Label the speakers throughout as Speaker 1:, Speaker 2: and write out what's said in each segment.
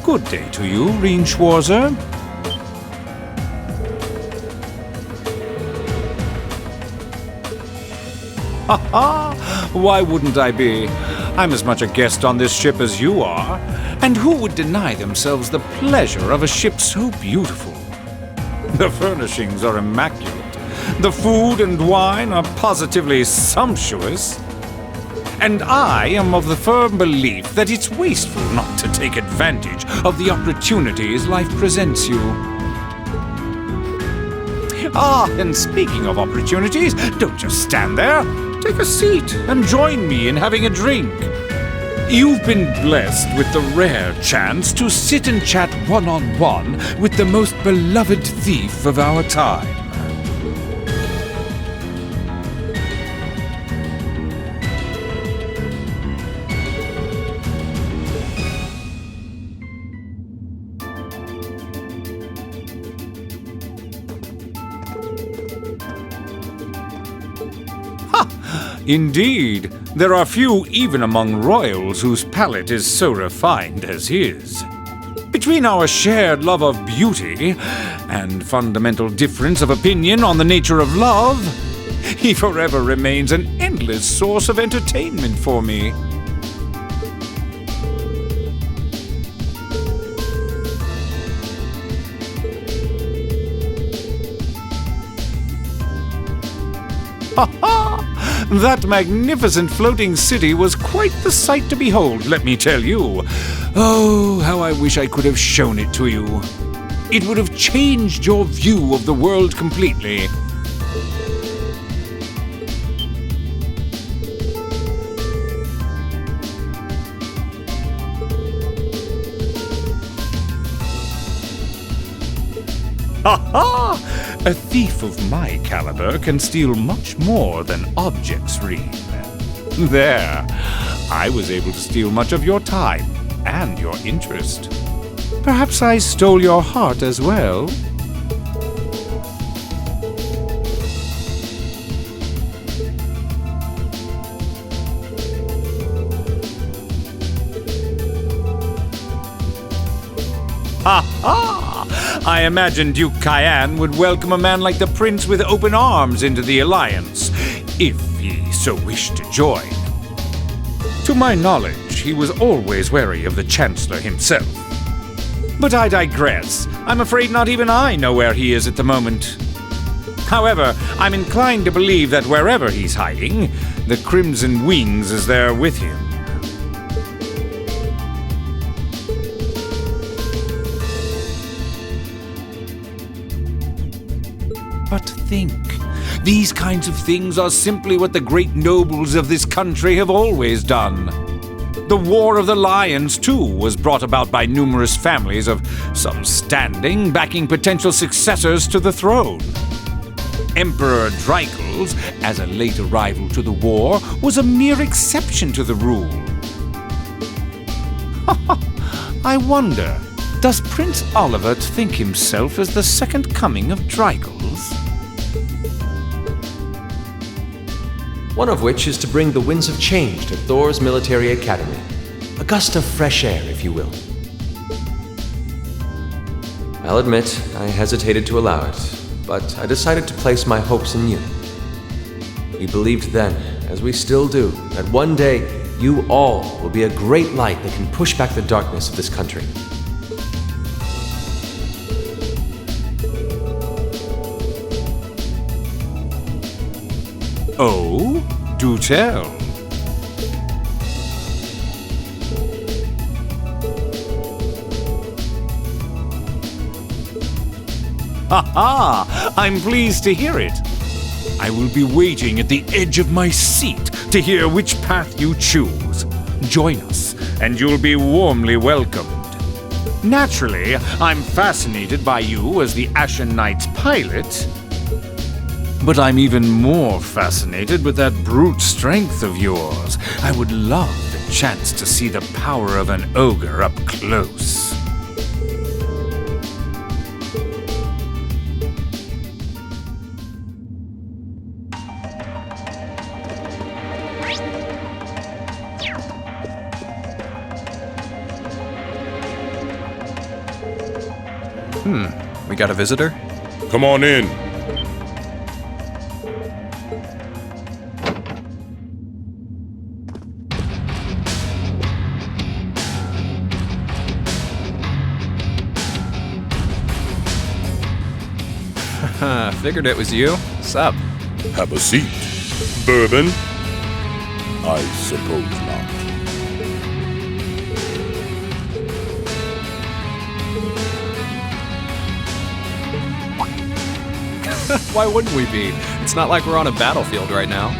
Speaker 1: Good day to you, Reinschwarzer. Ha ha! Why wouldn't I be? I'm as much a guest on this ship as you are. And who would deny themselves the pleasure of a ship so beautiful? The furnishings are immaculate. The food and wine are positively sumptuous. And I am of the firm belief that it's wasteful not to take advantage of the opportunities life presents you. Ah, and speaking of opportunities, don't just stand there. Take a seat and join me in having a drink. You've been blessed with the rare chance to sit and chat one-on-one with the most beloved thief of our time. Indeed, there are few even among royals whose palate is so refined as his. Between our shared love of beauty and fundamental difference of opinion on the nature of love, he forever remains an endless source of entertainment for me. Ha ha! That magnificent floating city was quite the sight to behold, let me tell you. Oh, how I wish I could have shown it to you. It would have changed your view of the world completely. Ha ha! A thief of my caliber can steal much more than objects, Reem. There, I was able to steal much of your time and your interest. Perhaps I stole your heart as well. Ha ha! I imagine Duke Cayenne would welcome a man like the Prince with open arms into the alliance, if he so wished to join. To my knowledge, he was always wary of the Chancellor himself. But I digress. I'm afraid not even I know where he is at the moment. However, I'm inclined to believe that wherever he's hiding, the Crimson Wings is there with him. But think, these kinds of things are simply what the great nobles of this country have always done. The War of the Lions, too, was brought about by numerous families of some standing backing potential successors to the throne. Emperor Dreichel's, as a late arrival to the war, was a mere exception to the rule. I wonder, does Prince Oliver think himself as the second coming of Dreichel's?
Speaker 2: One of which is to bring the winds of change to Thor's military academy. A gust of fresh air, if you will. I'll admit, I hesitated to allow it, but I decided to place my hopes in you. We believed then, as we still do, that one day you all will be a great light that can push back the darkness of this country.
Speaker 1: Oh, do tell. Ha ha! I'm pleased to hear it. I will be waiting at the edge of my seat to hear which path you choose. Join us, and you'll be warmly welcomed. Naturally, I'm fascinated by you as the Ashen Knight's pilot. But I'm even more fascinated with that brute strength of yours. I would love the chance to see the power of an ogre up close.
Speaker 3: We got a visitor?
Speaker 4: Come on in.
Speaker 3: Figured it was you. Sup?
Speaker 4: Have a seat. Bourbon? I suppose not.
Speaker 3: Why wouldn't we be? It's not like we're on a battlefield right now.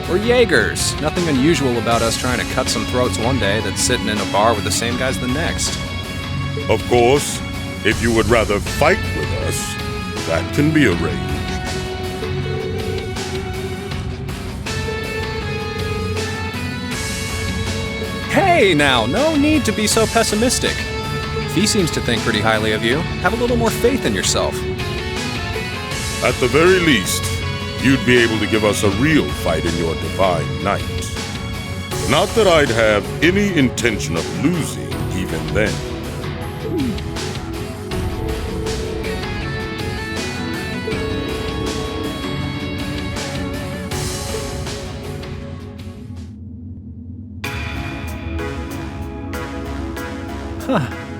Speaker 3: We're Jaegers. Nothing unusual about us trying to cut some throats one day that's sitting in a bar with the same guys the next.
Speaker 4: Of course, if you would rather fight with us, that can be arranged.
Speaker 3: Hey now, no need to be so pessimistic. He seems to think pretty highly of you. Have a little more faith in yourself.
Speaker 4: At the very least, you'd be able to give us a real fight in your divine night. Not that I'd have any intention of losing even then.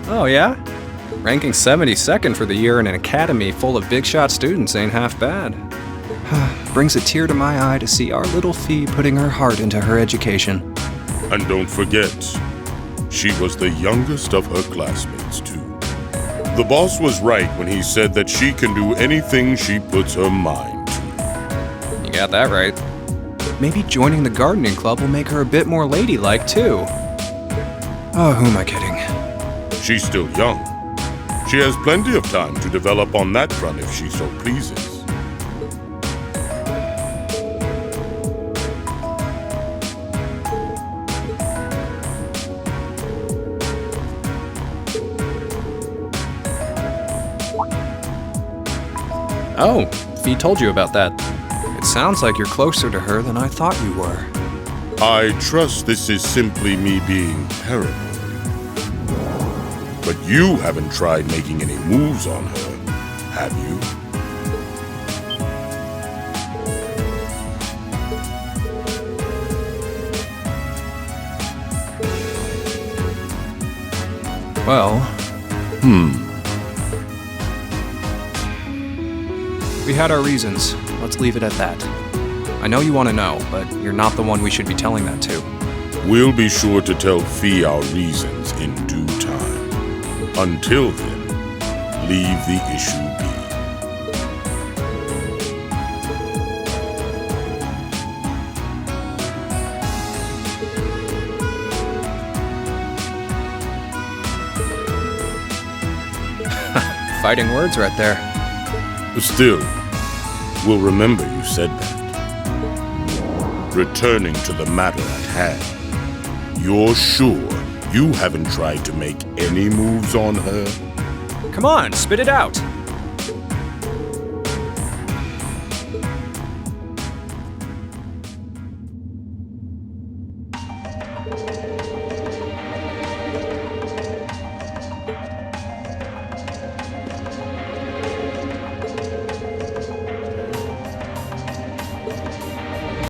Speaker 3: Oh yeah? Ranking 72nd for the year in an academy full of big shot students ain't half bad. Brings a tear to my eye to see our little Fee putting her heart into her education.
Speaker 4: And don't forget, she was the youngest of her classmates, too. The boss was right when he said that she can do anything she puts her mind to.
Speaker 3: You got that right. Maybe joining the gardening club will make her a bit more ladylike, too. Oh, who am I kidding?
Speaker 4: She's still young. She has plenty of time to develop on that front if she so pleases.
Speaker 3: Oh, Fee told you about that. It sounds like you're closer to her than I thought you were.
Speaker 4: I trust this is simply me being paranoid. But you haven't tried making any moves on her, have you?
Speaker 3: Well... We had our reasons. Let's leave it at that. I know you want to know, but you're not the one we should be telling that to.
Speaker 4: We'll be sure to tell Fee our reasons in due time. Until then, leave the issue be.
Speaker 3: Fighting words right there.
Speaker 4: Still, we'll remember you said that. Returning to the matter at hand, you're sure you haven't tried to make any moves on her?
Speaker 3: Come on, spit it out!